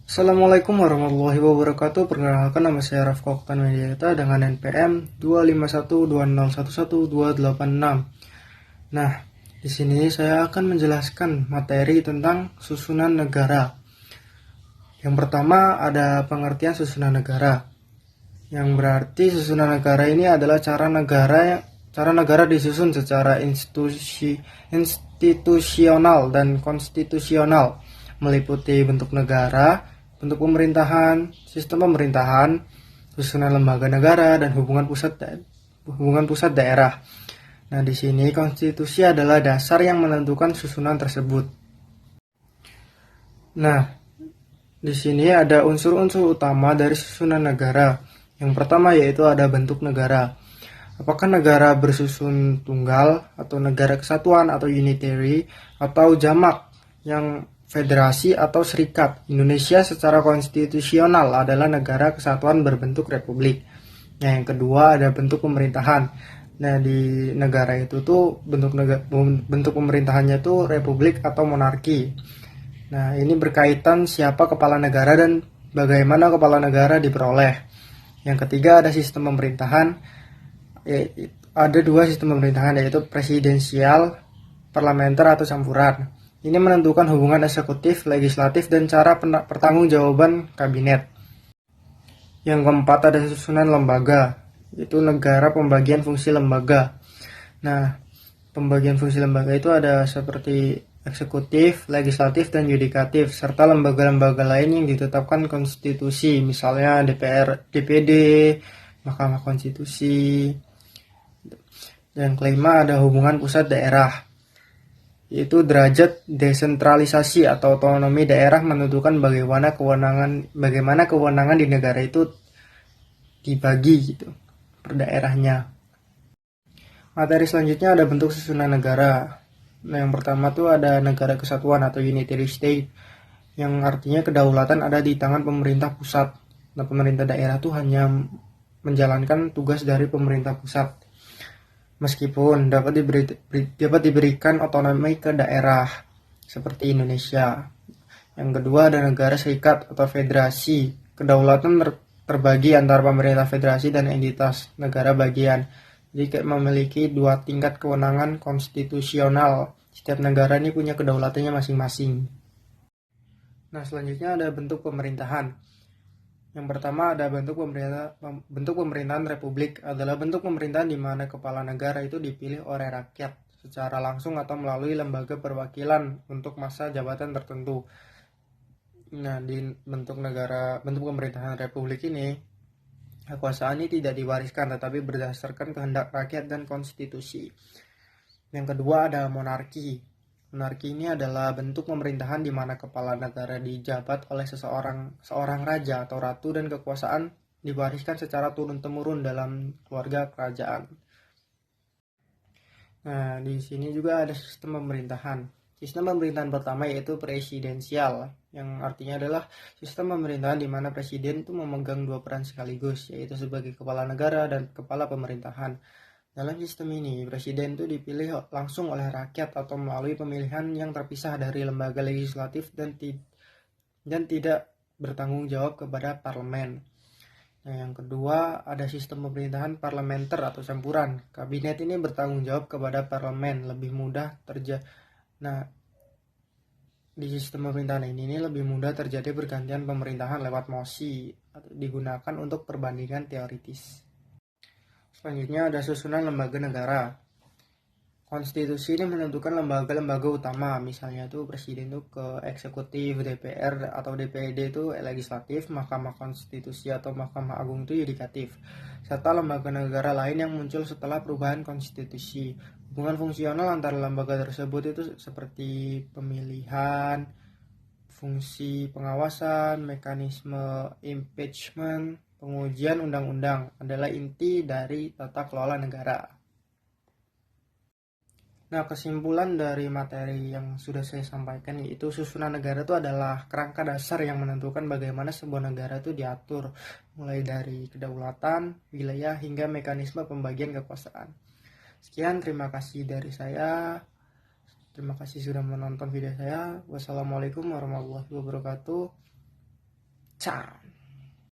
Assalamualaikum warahmatullahi wabarakatuh. Perkenalkan, nama saya Rafqa Oktan Mediata dengan NPM 25120111286. Nah, di sini saya akan menjelaskan materi tentang susunan negara. Yang pertama ada pengertian susunan negara, yang berarti susunan negara ini adalah cara negara disusun secara institusional dan konstitusional, meliputi bentuk negara, bentuk pemerintahan, sistem pemerintahan, susunan lembaga negara, dan hubungan pusat daerah. Nah, di sini konstitusi adalah dasar yang menentukan susunan tersebut. Nah, di sini ada unsur-unsur utama dari susunan negara. Yang pertama yaitu ada bentuk negara. Apakah negara bersusun tunggal atau negara kesatuan atau unitary atau jamak yang federasi atau serikat. Indonesia secara konstitusional adalah negara kesatuan berbentuk republik. Nah, yang kedua ada bentuk pemerintahan. Nah, di negara itu tuh bentuk pemerintahannya tuh republik atau monarki. Nah, ini berkaitan siapa kepala negara dan bagaimana kepala negara diperoleh. Yang ketiga ada sistem pemerintahan. Ada dua sistem pemerintahan, yaitu presidensial, parlementer atau campuran. Ini menentukan hubungan eksekutif, legislatif, dan cara pertanggungjawaban kabinet. Yang keempat ada susunan lembaga, yaitu negara pembagian fungsi lembaga. Nah, pembagian fungsi lembaga itu ada seperti eksekutif, legislatif, dan yudikatif, serta lembaga-lembaga lain yang ditetapkan konstitusi, misalnya DPR, DPD, Mahkamah Konstitusi. Yang kelima ada hubungan pusat daerah, yaitu derajat desentralisasi atau otonomi daerah menentukan bagaimana kewenangan di negara itu dibagi gitu per daerahnya. Materi selanjutnya ada bentuk susunan negara. Nah, yang pertama tuh ada negara kesatuan atau unitary state, yang artinya kedaulatan ada di tangan pemerintah pusat. Nah, pemerintah daerah tuh hanya menjalankan tugas dari pemerintah pusat, meskipun dapat diberikan otonomi ke daerah seperti Indonesia. Yang kedua ada negara serikat atau federasi. Kedaulatan terbagi antara pemerintah federasi dan entitas negara bagian. Jadi memiliki dua tingkat kewenangan konstitusional. Setiap negara ini punya kedaulatannya masing-masing. Nah, selanjutnya ada bentuk pemerintahan. Yang pertama ada bentuk pemerintahan republik, adalah bentuk pemerintahan di mana kepala negara itu dipilih oleh rakyat secara langsung atau melalui lembaga perwakilan untuk masa jabatan tertentu. Nah, di bentuk pemerintahan republik ini, kekuasaan ini tidak diwariskan tetapi berdasarkan kehendak rakyat dan konstitusi. Yang kedua ada monarki. Monarki ini adalah bentuk pemerintahan di mana kepala negara dijabat oleh seorang raja atau ratu dan kekuasaan diwariskan secara turun-temurun dalam keluarga kerajaan. Nah, di sini juga ada sistem pemerintahan. Sistem pemerintahan pertama yaitu presidensial, yang artinya adalah sistem pemerintahan di mana presiden itu memegang dua peran sekaligus, yaitu sebagai kepala negara dan kepala pemerintahan. Dalam sistem ini, presiden itu dipilih langsung oleh rakyat atau melalui pemilihan yang terpisah dari lembaga legislatif dan tidak bertanggung jawab kepada parlemen. Nah, yang kedua ada sistem pemerintahan parlementer atau campuran. Kabinet ini bertanggung jawab kepada parlemen, lebih mudah Nah, di sistem pemerintahan ini lebih mudah terjadi pergantian pemerintahan lewat mosi atau digunakan untuk perbandingan teoritis. Selanjutnya ada susunan lembaga negara. Konstitusi ini menentukan lembaga-lembaga utama, misalnya tuh presiden tuh ke eksekutif, DPR atau DPD itu legislatif, Mahkamah Konstitusi atau Mahkamah Agung itu yudikatif, serta lembaga negara lain yang muncul setelah perubahan konstitusi. Hubungan fungsional antara lembaga tersebut itu seperti pemilihan, fungsi pengawasan, mekanisme impeachment, pengujian undang-undang adalah inti dari tata kelola negara. Nah, kesimpulan dari materi yang sudah saya sampaikan yaitu susunan negara itu adalah kerangka dasar yang menentukan bagaimana sebuah negara itu diatur, mulai dari kedaulatan, wilayah, hingga mekanisme pembagian kekuasaan. Sekian, terima kasih dari saya. Terima kasih sudah menonton video saya. Wassalamualaikum warahmatullahi wabarakatuh. Ciao.